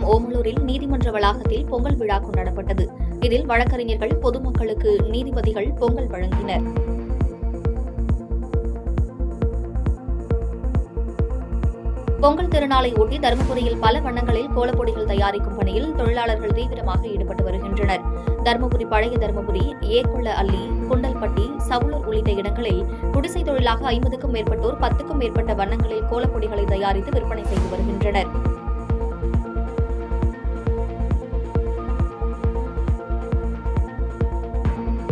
மாவட்டம் ஓமலூரில் நீதிமன்ற வளாகத்தில் பொங்கல் விழா கொண்டாடப்பட்டது. இதில் வழக்கறிஞர்கள், பொதுமக்களுக்கு நீதிபதிகள் பொங்கல் வழங்கினர். பொங்கல் திருநாளை ஒட்டி தருமபுரியில் பல வண்ணங்களில் கோலப்பொடிகள் தயாரிக்கும் பணியில் தொழிலாளர்கள் தீவிரமாக ஈடுபட்டு வருகின்றனர். தருமபுரி, பழைய தருமபுரி, ஏகொள்ள அல்லி, குண்டல்பட்டி, சவுலூர் உள்ளிட்ட இடங்களில் குடிசை தொழிலாக 50க்கும் மேற்பட்டோர் 10க்கும் மேற்பட்ட வண்ணங்களில் கோலப்பொடிகளை தயாரித்து விற்பனை செய்து வருகின்றனர்.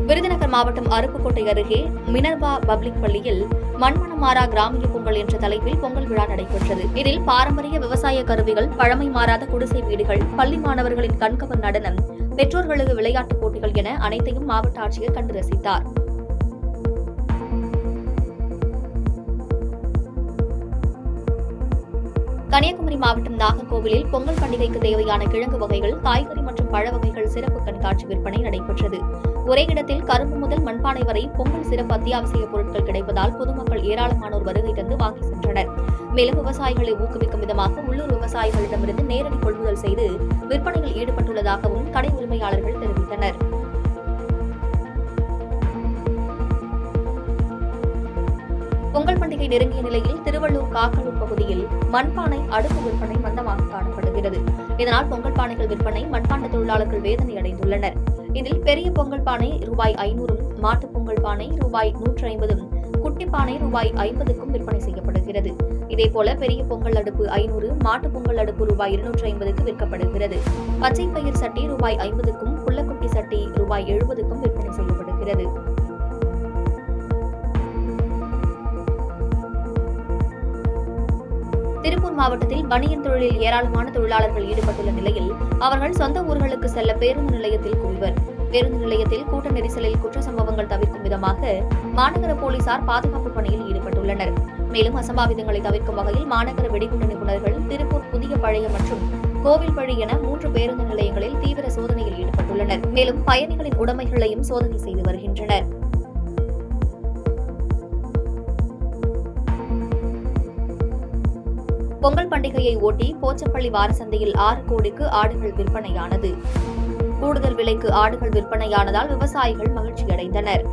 விருதுநகர் மாவட்டம் அருப்புக்கோட்டை அருகே மினர்வா பப்ளிக் பள்ளியில் மண்மணமாறா கிராமிய பொங்கல் என்ற தலைப்பில் பொங்கல் விழா நடைபெற்றது. இதில் பாரம்பரிய விவசாய கருவிகள், பழமை மாறாத குடிசை வீடுகள், பள்ளி மாணவர்களின் கண்கவர் நடனம், பெற்றோர்களுக்கு விளையாட்டுப் போட்டிகள் என அனைத்தையும் மாவட்ட ஆட்சியர் கண்டு ரசித்தார். கன்னியாகுமரி மாவட்டம் நாகர்கோவிலில் பொங்கல் பண்டிகைக்கு தேவையான கிழங்கு வகைகள், காய்கறி மற்றும் பழ வகைகள் சிறப்பு கண்காட்சி விற்பனை நடைபெற்றது. ஒரே இடத்தில் கரும்பு முதல் மண்பானை வரை பொங்கல் சிறப்பு அத்தியாவசிய பொருட்கள் கிடைப்பதால் பொதுமக்கள் ஏராளமானோர் வருகை தந்து வாங்கி சென்றனர். மேலும் விவசாயிகளை ஊக்குவிக்கும் விதமாக உள்ளூர் விவசாயிகளிடமிருந்து நேரடி கொள்முதல் செய்து விற்பனையில் ஈடுபட்டுள்ளதாகவும் கடை உரிமையாளர்கள் தெரிவித்தனர். பொங்கல் பண்டிகை நெருங்கிய நிலையில் திருவள்ளூர் காக்கலூர் பகுதியில் மண்பானை அடுப்பு விற்பனை மந்தமாக காணப்படுகிறது. இதனால் பொங்கல் பானைகள் விற்பனை மண்பாண்ட தொழிலாளர்கள் வேதனை அடைந்துள்ளனர். இதில் பெரிய பொங்கல் பானை ரூபாய் 500, மாட்டுப் பொங்கல் பானை ரூபாய் 150, குட்டி பானை ரூபாய் 50க்கும் விற்பனை செய்யப்படுகிறது. இதேபோல பெரிய பொங்கல் அடுப்பு 500, மாட்டுப் பொங்கல் அடுப்பு ரூபாய் 250க்கு விற்கப்படுகிறது. பச்சை பயிர் சட்டி ரூபாய் 50க்கும், புள்ளக்குட்டி சட்டி ரூபாய் 70க்கும் விற்பனை செய்யப்படுகிறது. திருப்பூர் மாவட்டத்தில் பனியன் தொழிலில் ஏராளமான தொழிலாளர்கள் ஈடுபட்டுள்ள நிலையில் அவர்கள் சொந்த ஊர்களுக்கு செல்ல பேருந்து நிலையத்தில் குவிவர். பேருந்து நிலையத்தில் கூட்ட நெரிசலில் குற்ற சம்பவங்கள் தவிர்க்கும் விதமாக மாநகர போலீசார் பாதுகாப்பு பணியில் ஈடுபட்டுள்ளனர். மேலும் அசம்பாவிதங்களை தவிர்க்கும் வகையில் மாநகர வெடிகுண்டு நிபுணர்கள் திருப்பூர், புதிய, பழைய மற்றும் கோவில்பழி என 3 பேருந்து நிலையங்களில் தீவிர சோதனையில் ஈடுபட்டுள்ளனர். மேலும் பயணிகளின் உடைமைகளையும் சோதனை செய்து வருகின்றனர். பொங்கல் பண்டிகையை ஒட்டி போச்சப்பள்ளி வாரசந்தையில் 6 கோடிக்கு ஆடுகள் விற்பனையானது. கூடுதல் விலைக்கு ஆடுகள் விற்பனையானதால் விவசாயிகள் மகிழ்ச்சியடைந்தனர்.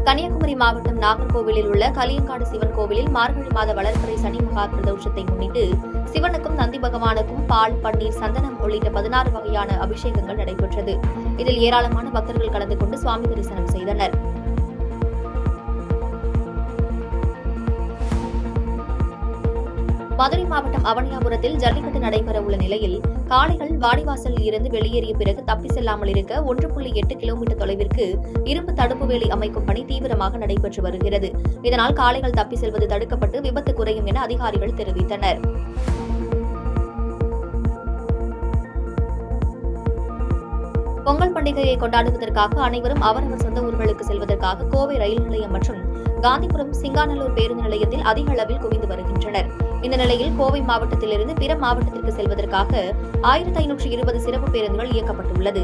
கன்னியாகுமரி மாவட்டம் நாகர்கோவிலில் உள்ள கலியங்காடு சிவன் கோவிலில் மார்கழி மாத வளர்பிறை சனி மகா பிரதோஷத்தை முன்னிட்டு சிவனுக்கும் நந்தி பகவானுக்கும் பால், பன்னீர், சந்தனம் உள்ளிட்ட 16 வகையான அபிஷேகங்கள் நடைபெற்றது. இதில் ஏராளமான பக்தர்கள் கலந்து கொண்டு சுவாமி தரிசனம் செய்தனர். மதுரை மாவட்டம் அவனியாபுரத்தில் ஜல்லிக்கட்டு நடைபெற உள்ள நிலையில் காளைகள் வாடிவாசலில் இருந்து வெளியேறிய பிறகு தப்பி செல்லாமல் இருக்க 1.8 கிலோமீட்டர் தொலைவிற்கு இரும்பு தடுப்பு வேலி அமைக்கும் பணி தீவிரமாக நடைபெற்று வருகிறது. இதனால் காளைகள் தப்பி செல்வது தடுக்கப்பட்டு விபத்து குறையும் என அதிகாரிகள் தெரிவித்தனர். பொங்கல் பண்டிகையை கொண்டாடுவதற்காக அனைவரும் அவரவர் சொந்த ஊர்களுக்கு செல்வதற்காக கோவை ரயில் நிலையம் மற்றும் காந்திபுரம், சிங்காநல்லூர் பேருந்து நிலையத்தில் அதிக அளவில் குவிந்து வருகின்றனர். இந்த நிலையில் கோவை மாவட்டத்திலிருந்து பிற மாவட்டத்திற்கு செல்வதற்காக 1520 சிறப்பு பேருந்துகள் இயக்கப்பட்டுள்ளது.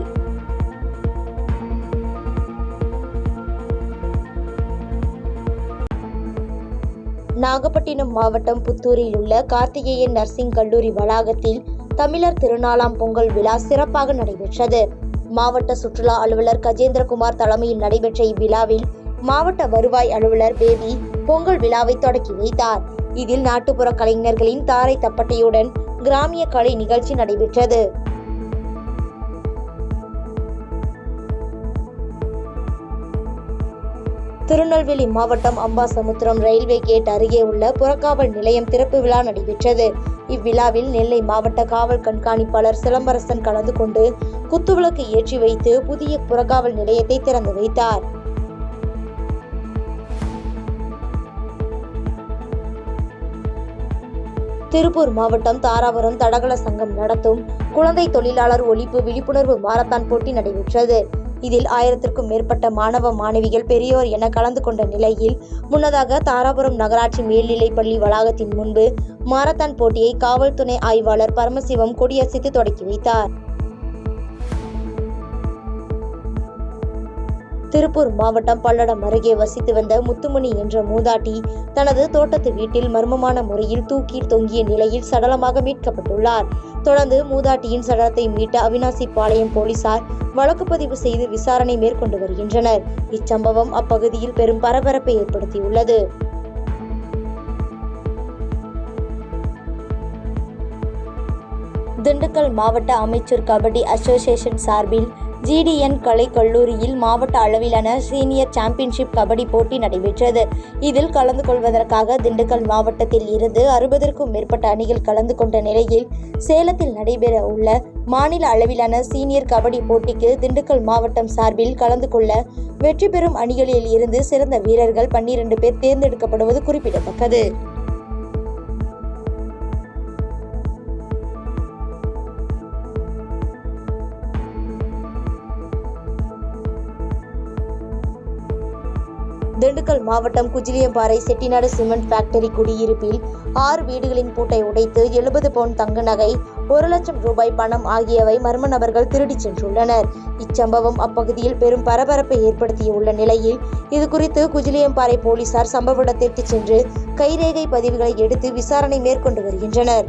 நாகப்பட்டினம் மாவட்டம் புத்தூரில் உள்ள கார்த்திகேயன் நர்சிங் கல்லூரி வளாகத்தில் தமிழர் திருநாளாம் பொங்கல் விழா சிறப்பாக நடைபெற்றது. மாவட்ட சுற்றுலா அலுவலர் கஜேந்திரகுமார் தலைமையில் நடைபெற்ற இவ்விழாவில் மாவட்ட வருவாய் அலுவலர் பேபி பொங்கல் விழாவை தொடக்கி வைத்தார். இதில் நாட்டுப்புற கலைஞர்களின் தாரை தப்பட்டையுடன் கிராமிய கலை நிகழ்ச்சி நடைபெற்றது. திருநெல்வேலி மாவட்டம் அம்பாசமுத்திரம் ரயில்வே கேட் அருகே உள்ள புறக்காவல் நிலையம் திறப்பு விழா நடைபெற்றது. இவ்விழாவில் நெல்லை மாவட்ட காவல் கண்காணிப்பாளர் சிலம்பரசன் கலந்து கொண்டு குத்துவிளக்கு ஏற்றி வைத்து புதிய புறக்காவல் நிலையத்தை திறந்து வைத்தார். திருப்பூர் மாவட்டம் தாராபுரம் தடகள சங்கம் நடத்தும் குழந்தை தொழிலாளர் ஒழிப்பு விழிப்புணர்வு மாரத்தான் போட்டி நடைபெற்றது. இதில் 1000க்கும் மேற்பட்ட மாணவ மாணவிகள், பெரியோர் என கலந்து கொண்ட நிலையில் முன்னதாக தாராபுரம் நகராட்சி மேல்நிலைப்பள்ளி வளாகத்தின் முன்பு மாரத்தான் போட்டியை காவல் துணை ஆய்வாளர் பரமசிவம் கொடியசைத்து தொடக்கி வைத்தார். திருப்பூர் மாவட்டம் பல்லடம் அருகே வசித்து வந்த முத்துமணி என்ற மூதாட்டி தனது தோட்டத்து வீட்டில் மர்மமான முறையில் தூக்கி தொங்கிய நிலையில் சடலமாக மீட்கப்பட்டுள்ளார். தொடர்ந்து மூதாட்டியின் சடலத்தை மீட்ட அவினாசி பாளையம் போலீசார் வழக்கு பதிவு செய்து விசாரணை மேற்கொண்டு வருகின்றனர். இச்சம்பவம் அப்பகுதியில் பெரும் பரபரப்பை ஏற்படுத்தியுள்ளது. திண்டுக்கல் மாவட்ட அமைச்சர் கபடி அசோசியேஷன் சார்பில் GDN கலை கல்லூரியில் மாவட்ட அளவிலான சீனியர் சாம்பியன்ஷிப் கபடி போட்டி நடைபெற்றது. இதில் கலந்து கொள்வதற்காக திண்டுக்கல் மாவட்டத்தில் இருந்து 60க்கும் மேற்பட்ட அணிகள் கலந்து கொண்ட நிலையில் சேலத்தில் நடைபெற உள்ள மாநில அளவிலான சீனியர் கபடி போட்டிக்கு திண்டுக்கல் மாவட்டம் சார்பில் கலந்து கொள்ள வெற்றி பெறும் அணிகளில் இருந்து சிறந்த வீரர்கள் 12 பேர் தேர்ந்தெடுக்கப்படுவது குறிப்பிடத்தக்கது. திண்டுக்கல் மாவட்டம் குஜிலியம்பாறை செட்டிநாடு சிமெண்ட் ஃபேக்டரி குடியிருப்பில் 6 வீடுகளின் பூட்டை உடைத்து 70 பவுன் தங்க நகை, 1 லட்சம் ரூபாய் பணம் ஆகியவை மர்ம நபர்கள் திருடிச் சென்றுள்ளனர். இச்சம்பவம் அப்பகுதியில் பெரும் பரபரப்பை ஏற்படுத்தியுள்ள நிலையில் இதுகுறித்து குஜிலியம்பாறை போலீசார் சம்பவ இடத்திற்கு சென்று கைரேகை பதிவுகளை எடுத்து விசாரணை மேற்கொண்டு வருகின்றனர்.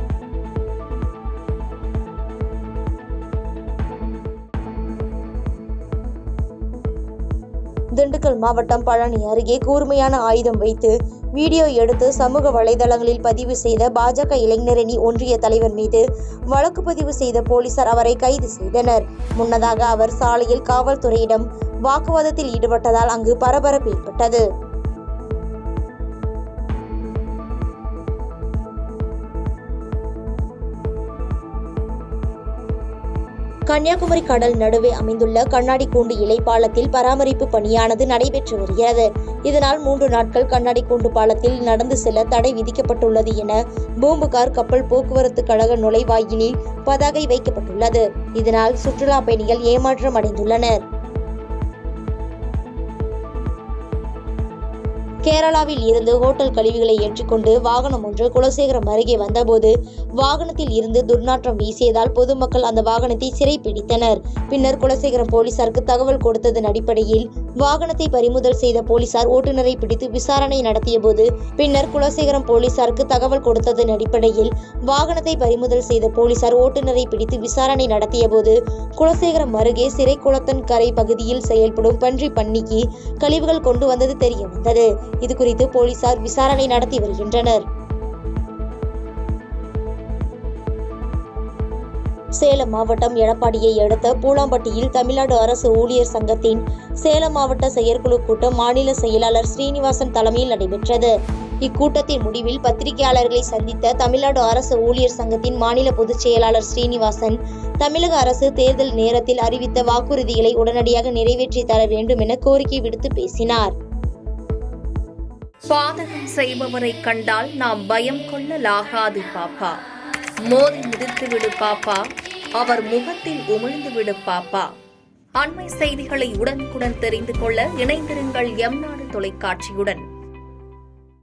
திண்டுக்கல் மாவட்டம் பழனி அருகே கூர்மையான ஆயுதம் வைத்து வீடியோ எடுத்து சமூக வலைதளங்களில் பதிவு செய்த பாஜக இளைஞரணி ஒன்றிய தலைவர் மீது வழக்கு பதிவு செய்த போலீசார் அவரை கைது செய்தனர். முன்னதாக அவர் சாலையில் காவல்துறையிடம் வாக்குவாதத்தில் ஈடுபட்டதால் அங்கு பரபரப்பு ஏற்பட்டது. கன்னியாகுமரி கடல் நடுவே அமைந்துள்ள கண்ணாடி கூண்டு இலை பாலத்தில் பராமரிப்பு பணியானது நடைபெற்று வருகிறது. இதனால் 3 நாட்கள் கண்ணாடி கூண்டு பாலத்தில் நடந்து செல்ல தடை விதிக்கப்பட்டுள்ளது என பூம்புகார் கப்பல் போக்குவரத்து கழக நுழைவாயிலில் பதாகை வைக்கப்பட்டுள்ளது. இதனால் சுற்றுலா பயணிகள் ஏமாற்றம் அடைந்துள்ளனர். கேரளாவில் இருந்து ஹோட்டல் கழிவுகளை ஏற்றிக்கொண்டு வாகனம் ஒன்று குலசேகரம் அருகே வந்தபோது வாகனத்தில் இருந்து துர்நாற்றம் வீசியதால் பொதுமக்கள் அந்த வாகனத்தை சிறைப்பிடித்தனர். பின்னர் குலசேகரம் போலீசாருக்கு தகவல் கொடுத்ததன் அடிப்படையில் வாகனத்தை பறிமுதல் செய்த போலீசார் ஓட்டுநரை பிடித்து விசாரணை நடத்திய போது வாகனத்தை பறிமுதல் செய்த போலீசார் ஓட்டுநரை பிடித்து விசாரணை நடத்திய போது குலசேகரம் அருகே சிறைக்குளத்தன் கரை பகுதியில் செயல்படும் பன்றி பண்ணைக்கு கழிவுகள் கொண்டு வந்தது தெரிய வந்தது. இதுகுறித்து போலீசார் விசாரணை நடத்தி வருகின்றனர். சேலம் மாவட்டம் எடப்பாடியை அடுத்த பூலாம்பட்டியில் தமிழ்நாடு அரசு ஊழியர் சங்கத்தின் சேலம் மாவட்ட செயற்குழு கூட்டம் மாநில செயலாளர் ஸ்ரீனிவாசன் தலைமையில் நடைபெற்றது. இக்கூட்டத்தின் முடிவில் பத்திரிகையாளர்களை சந்தித்த தமிழ்நாடு அரசு ஊழியர் சங்கத்தின் மாநில பொதுச் செயலாளர் ஸ்ரீனிவாசன் தமிழக அரசு தேர்தல் நேரத்தில் அறிவித்த வாக்குறுதிகளை உடனடியாக நிறைவேற்றி தர வேண்டும் என கோரிக்கை விடுத்து பேசினார். பாதகம் செய்பவரை கண்டால் நாம் பயம் கொள்ளலாகாது பாப்பா. மோதி மிதித்து விடு பாப்பா, அவர் முகத்தில் உமிழ்ந்து விடு பாப்பா. அண்மை செய்திகளை உடனுக்குடன் தெரிந்து கொள்ள இணைந்திருங்கள் எம் நாடு தொலைக்காட்சியுடன்.